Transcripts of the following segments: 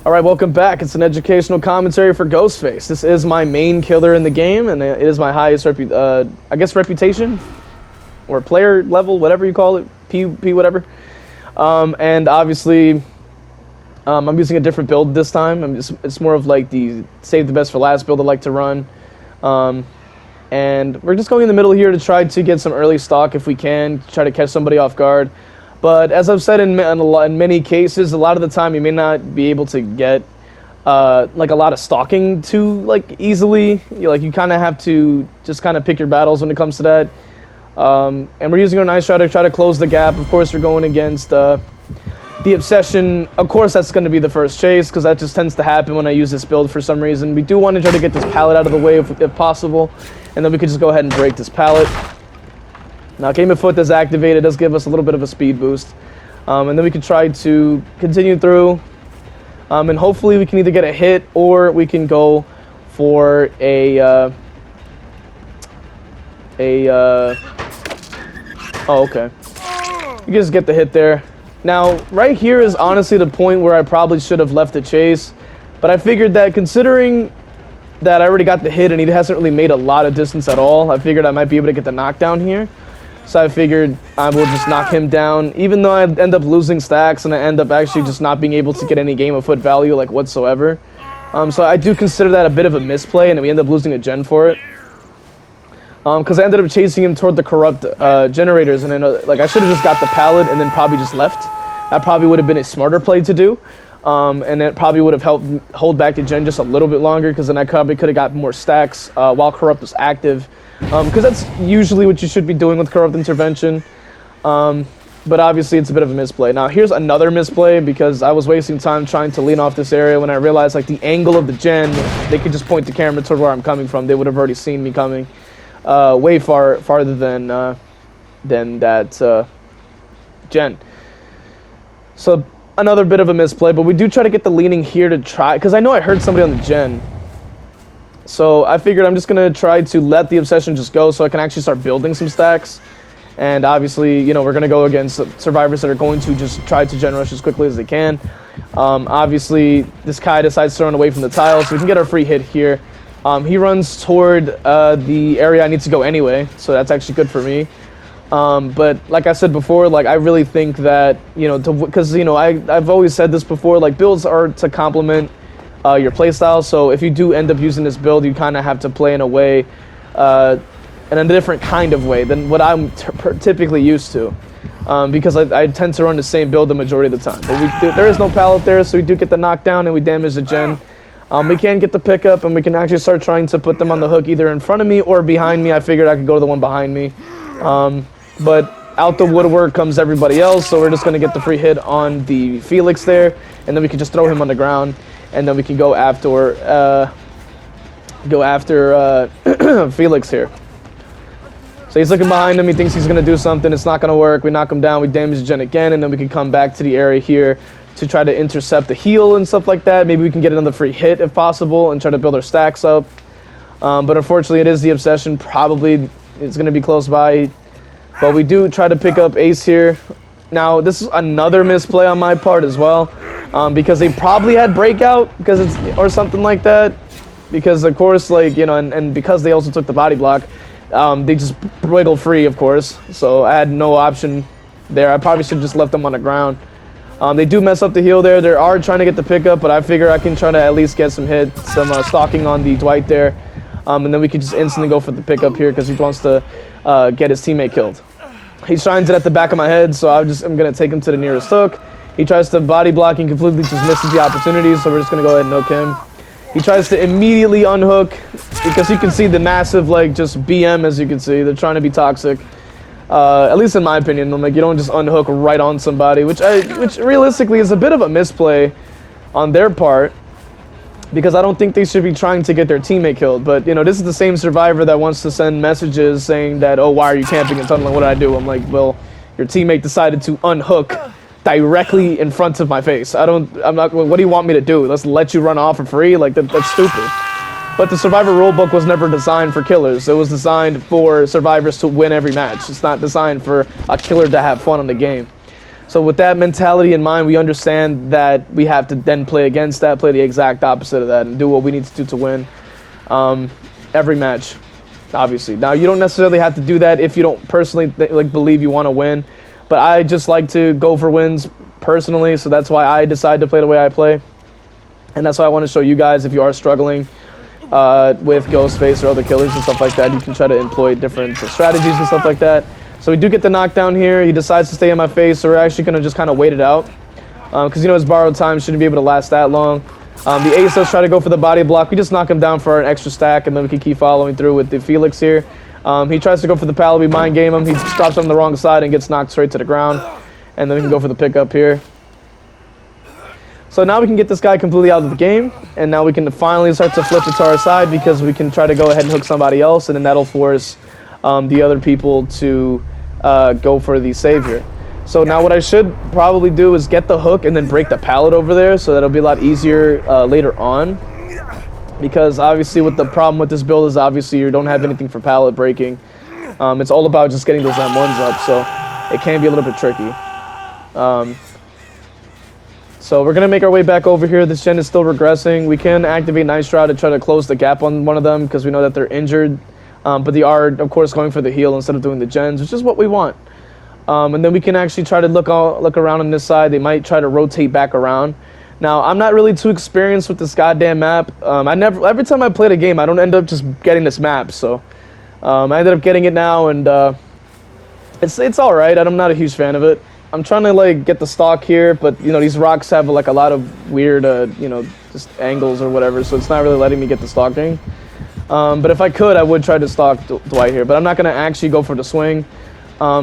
Alright, welcome back. It's an educational commentary for Ghostface. This is my main killer in the game, and it is my highest reputation? Or player level, whatever you call it. P whatever. And obviously, I'm using a different build this time. It's more of like the save the best for last build I like to run. And we're just going in the middle here to try to get some early stock if we can, try to catch somebody off guard. But as I've said in many cases, a lot of the time you may not be able to get like a lot of stalking too easily. You kind of have to just kind of pick your battles when it comes to that. And we're using our nice try to close the gap. Of course, we're going against the Obsession. Of course, that's going to be the first chase because that just tends to happen when I use this build for some reason. We do want to try to get this pallet out of the way if possible, and then we could just go ahead and break this pallet. Now, Game of Foot that's activated does give us a little bit of a speed boost. And then we can try to continue through. And hopefully we can either get a hit or we can go for oh, okay. You just get the hit there. Now, right here is honestly the point where I probably should have left the chase. But I figured that considering that I already got the hit and he hasn't really made a lot of distance at all, I figured I might be able to get the knockdown here. So I figured I will just knock him down, even though I end up losing stacks and I end up actually just not being able to get any Game of Foot value whatsoever. So I do consider that a bit of a misplay, and we end up losing a gen for it. Because I ended up chasing him toward the corrupt generators, and then I should have just got the pallet and then probably just left. That probably would have been a smarter play to do, and it probably would have helped hold back the gen just a little bit longer, because then I probably could have got more stacks while corrupt was active. Because that's usually what you should be doing with corrupt intervention. But obviously it's a bit of a misplay. Now here's another misplay, because I was wasting time trying to lean off this area when I realized the angle of the gen, they could just point the camera toward where I'm coming from. They would have already seen me coming way farther than that gen. So another bit of a misplay, but we do try to get the leaning here to try, because I know I heard somebody on the gen. So I figured I'm just going to try to let the Obsession just go so I can actually start building some stacks. And obviously, we're going to go against survivors that are going to just try to gen rush as quickly as they can. Obviously, this Kai decides to run away from the tile, so we can get our free hit here. He runs toward the area I need to go anyway, so that's actually good for me. But like I said before, I really think that, because, I've always said this before, builds are to complement your playstyle, so if you do end up using this build, you kind of have to play in a way, in a different kind of way than what I'm typically used to, because I tend to run the same build the majority of the time. But there is no pallet there, so we do get the knockdown and we damage the gen. We can get the pickup, and we can actually start trying to put them on the hook either in front of me or behind me. I figured I could go to the one behind me, but out the woodwork comes everybody else, so we're just going to get the free hit on the Felix there, and then we can just throw him on the ground. And then we can go after Felix here. So he's looking behind him. He thinks he's going to do something. It's not going to work. We knock him down. We damage the gen again. And then we can come back to the area here to try to intercept the heal and stuff like that. Maybe we can get another free hit if possible and try to build our stacks up. But unfortunately, it is the Obsession. Probably it's going to be close by. But we do try to pick up Ace here. Now, this is another misplay on my part as well. Because they probably had breakout or something like that, because of course and because they also took the body block, they just wiggled free, of course, so I had no option there. I probably should have just left them on the ground. They do mess up the heal there. They are trying to get the pickup, but I figure I can try to at least get some stalking on the Dwight there, and then we can just instantly go for the pickup here because he wants to get his teammate killed. He shines it at the back of my head, so I'm gonna take him to the nearest hook. He tries to body block and completely just misses the opportunity, so we're just going to go ahead and hook him. He tries to immediately unhook, because you can see the massive, just BM, as you can see. They're trying to be toxic. At least in my opinion. You don't just unhook right on somebody, which realistically is a bit of a misplay on their part, because I don't think they should be trying to get their teammate killed. But, this is the same survivor that wants to send messages saying that, oh, why are you camping and tunneling? What did I do? I'm like, well, your teammate decided to unhook directly in front of my face. I'm not, what do you want me to do? Let's let you run off for free? That's stupid. But the Survivor rulebook was never designed for killers. It was designed for survivors to win every match. It's not designed for a killer to have fun on the game. So with that mentality in mind, we understand that we have to then play against that, play the exact opposite of that, and do what we need to do to win every match, obviously. Now, you don't necessarily have to do that if you don't personally believe you want to win, but I just like to go for wins personally, so that's why I decide to play the way I play. And that's why I want to show you guys, if you are struggling with Ghostface or other killers and stuff like that, you can try to employ different strategies and stuff like that. So we do get the knockdown here. He decides to stay in my face, so we're actually going to just kind of wait it out. Because, his borrowed time shouldn't be able to last that long. The ace does try to go for the body block. We just knock him down for an extra stack, and then we can keep following through with the Felix here. He tries to go for the pallet. We mind game him. He drops on the wrong side and gets knocked straight to the ground. And then we can go for the pickup here. So now we can get this guy completely out of the game, and now we can finally start to flip it to our side, because we can try to go ahead and hook somebody else, and then that'll force the other people to go for the save here. So now what I should probably do is get the hook and then break the pallet over there, so that'll be a lot easier later on. Because obviously the problem with this build is obviously you don't have anything for pallet breaking. It's all about just getting those M1s up, so it can be a little bit tricky. So we're going to make our way back over here. This gen is still regressing. We can activate Nice Shroud to try to close the gap on one of them, because we know that they're injured. But they are, of course, going for the heal instead of doing the gens, which is what we want. And then we can actually try to look around on this side. They might try to rotate back around. Now, I'm not really too experienced with this goddamn map. Every time I play the game, I don't end up just getting this map. So I ended up getting it now, and it's all right. I'm not a huge fan of it. I'm trying to get the stock here, but these rocks have a lot of weird just angles or whatever, so it's not really letting me get the stalking. But if I could, I would try to stalk Dwight here, but I'm not going to actually go for the swing,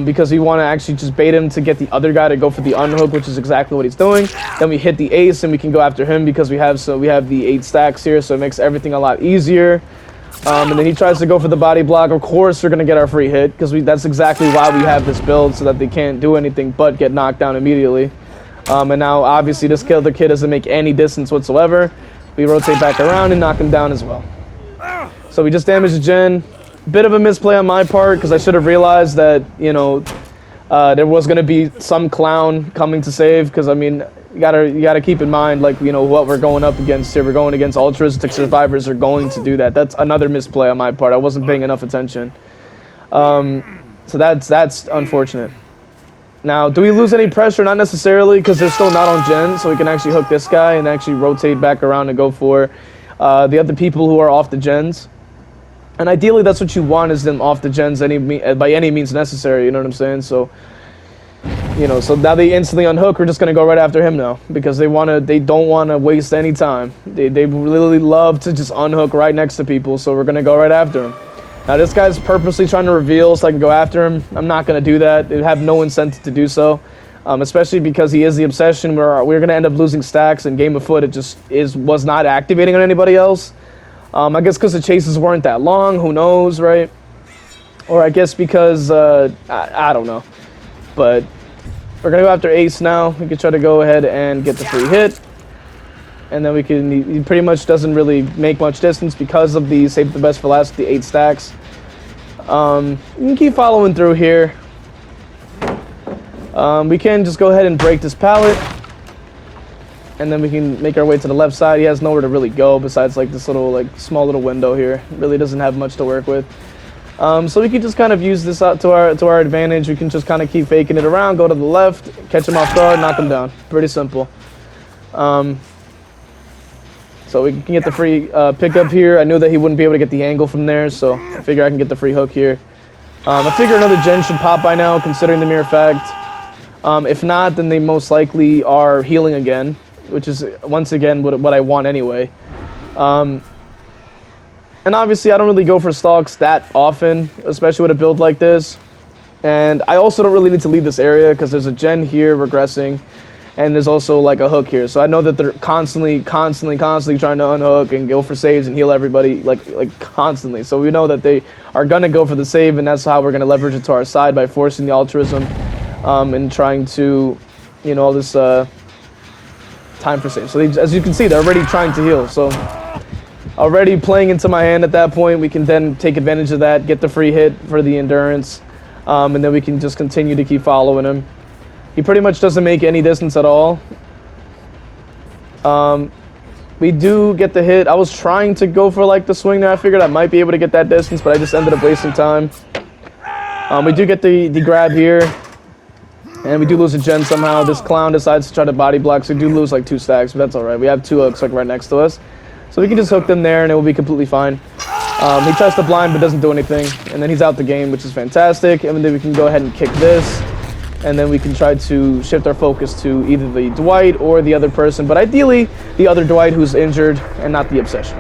because we want to actually just bait him to get the other guy to go for the unhook, which is exactly what he's doing. Then we hit the ace, and we can go after him because we have the 8 stacks here, so it makes everything a lot easier. And then he tries to go for the body block. Of course, we're going to get our free hit, because that's exactly why we have this build, so that they can't do anything but get knocked down immediately. And now, obviously, this other kid doesn't make any distance whatsoever. We rotate back around and knock him down as well. So we just damaged the gen. Bit of a misplay on my part, because I should have realized that, there was going to be some clown coming to save, because, I mean, you gotta keep in mind, what we're going up against here. We're going against altruistic survivors are going to do that. That's another misplay on my part. I wasn't paying enough attention. So that's unfortunate. Now, do we lose any pressure? Not necessarily, because they're still not on gen, so we can actually hook this guy and actually rotate back around and go for the other people who are off the gens. And ideally, that's what you want, is them off the gens by any means necessary, you know what I'm saying? So, so now they instantly unhook. We're just going to go right after him now, because they don't want to waste any time. They really love to just unhook right next to people, so we're going to go right after him. Now, this guy's purposely trying to reveal so I can go after him. I'm not going to do that. They have no incentive to do so, especially because he is the obsession. We're going to end up losing stacks, and Game of Foot, it just was not activating on anybody else. I guess because the chases weren't that long, who knows, right? Or I guess because, I don't know. But we're going to go after Ace now. We can try to go ahead and get the free hit. And then he pretty much doesn't really make much distance because of the save the best for last, the 8 stacks. We can keep following through here. We can just go ahead and break this pallet. And then we can make our way to the left side. He has nowhere to really go besides this little small little window here. Really doesn't have much to work with. So we can just kind of use this out to our advantage. We can just kind of keep faking it around, go to the left, catch him off guard, knock him down. Pretty simple. So we can get the free pickup here. I knew that he wouldn't be able to get the angle from there, so I figure I can get the free hook here. I figure another gen should pop by now, considering the mere fact. If not, then they most likely are healing again, which is, once again, what I want anyway. And obviously, I don't really go for stalks that often, especially with a build like this. And I also don't really need to leave this area, because there's a gen here regressing, and there's also a hook here. So I know that they're constantly trying to unhook and go for saves and heal everybody, constantly. So we know that they are going to go for the save, and that's how we're going to leverage it to our side, by forcing the altruism and trying to, all this time for save. So as you can see, they're already trying to heal. So already playing into my hand at that point. We can then take advantage of that, get the free hit for the endurance, and then we can just continue to keep following him. He pretty much doesn't make any distance at all. We do get the hit. I was trying to go for like the swing there. I figured I might be able to get that distance, but I just ended up wasting time. We do get the grab here. And we do lose a gen somehow. This clown decides to try to body block, so we do lose like 2 stacks, but that's alright. We have 2 hooks like right next to us. So we can just hook them there and it will be completely fine. He tries to blind but doesn't do anything. And then he's out the game, which is fantastic. And then we can go ahead and kick this. And then we can try to shift our focus to either the Dwight or the other person. But ideally, the other Dwight who's injured and not the Obsession.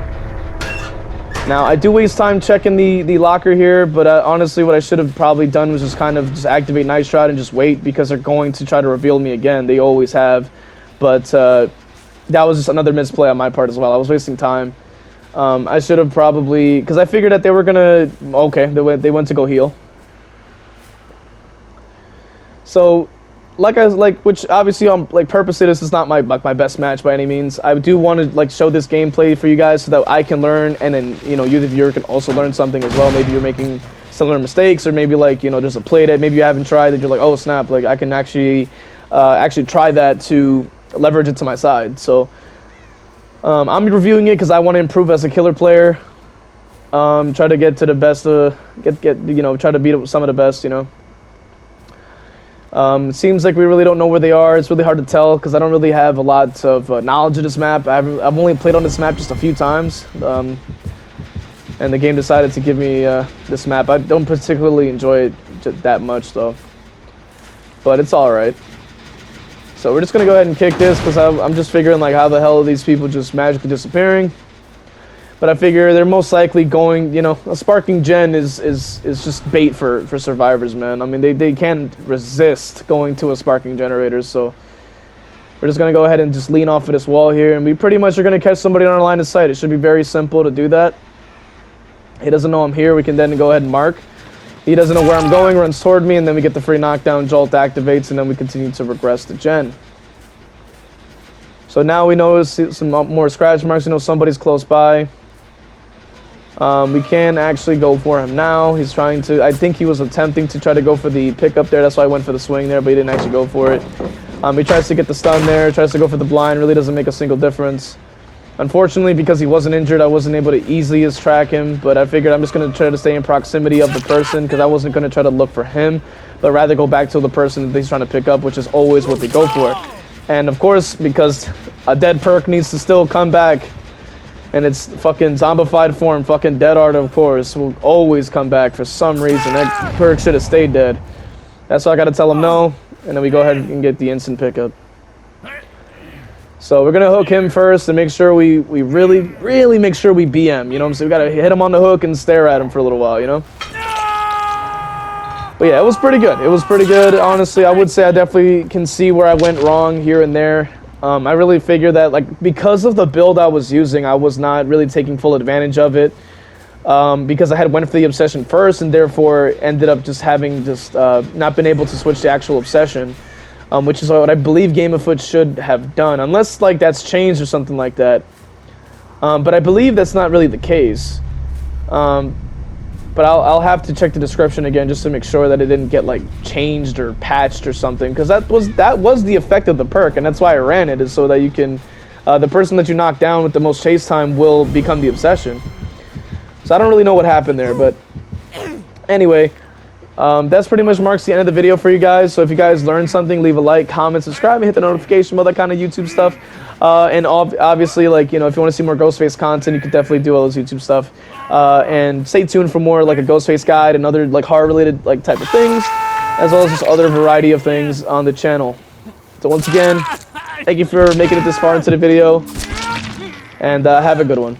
Now, I do waste time checking the locker here, but honestly, what I should have probably done was just kind of just activate Night Shot and just wait, because they're going to try to reveal me again. They always have. But that was just another misplay on my part as well. I was wasting time. I should have probably, because I figured that they were going to, okay, they went to go heal. So, which obviously purposely this is not my best match by any means. I do want to show this gameplay for you guys so that I can learn, and then you the viewer can also learn something as well. Maybe you're making similar mistakes, or maybe there's a play that maybe you haven't tried that you're like, oh snap, I can actually try that to leverage it to my side. So I'm reviewing it because I want to improve as a killer player. Try to get to the best, try to beat some of the best, It seems like we really don't know where they are. It's really hard to tell because I don't really have a lot of knowledge of this map. I've only played on this map just a few times, and the game decided to give me this map. I don't particularly enjoy it that much though, but it's all right. So we're just gonna go ahead and kick this because I'm just figuring how the hell are these people just magically disappearing. But I figure they're most likely going, a sparking gen is just bait for survivors, man. I mean, they can't resist going to a sparking generator, so we're just going to go ahead and just lean off of this wall here, and we pretty much are going to catch somebody on our line of sight. It should be very simple to do that. He doesn't know I'm here. We can then go ahead and mark. He doesn't know where I'm going, runs toward me, and then we get the free knockdown, Jolt activates, and then we continue to regress the gen. So now we notice some more scratch marks. Somebody's close by. We can actually go for him now. He's trying to, I think he was attempting to try to go for the pickup there. That's why I went for the swing there, but he didn't actually go for it. He tries to get the stun there, tries to go for the blind, really doesn't make a single difference. Unfortunately, because he wasn't injured, I wasn't able to easily track him, but I figured I'm just going to try to stay in proximity of the person because I wasn't going to try to look for him, but rather go back to the person that he's trying to pick up, which is always what they go for. And of course, because a dead perk needs to still come back, and it's fucking zombified form, fucking Dead Art, of course, will always come back for some reason. That perk should have stayed dead. That's why I gotta tell him no, and then we go ahead and get the instant pickup. So we're gonna hook him first and make sure we really make sure we BM, you know what I'm saying? We gotta hit him on the hook and stare at him for a little while, But yeah, it was pretty good. It was pretty good, honestly. I would say I definitely can see where I went wrong here and there. I really figured that, because of the build I was using, I was not really taking full advantage of it. Because I had went for the Obsession first, and therefore ended up just having not been able to switch the actual Obsession. Which is what I believe Game of Foot should have done. Unless, that's changed or something like that. But I believe that's not really the case. But I'll have to check the description again just to make sure that it didn't get changed or patched or something, because that was the effect of the perk, and that's why I ran it, is so that you can the person that you knock down with the most chase time will become the Obsession. So I don't really know what happened there, but anyway, that's pretty much marks the end of the video for you guys. So if you guys learned something, leave a like, comment, subscribe, and hit the notification bell, that kind of YouTube stuff. And obviously, if you want to see more Ghostface content, you can definitely do all those YouTube stuff. And stay tuned for more a Ghostface guide and other horror-related type of things, as well as just other variety of things on the channel. So once again, thank you for making it this far into the video, and have a good one.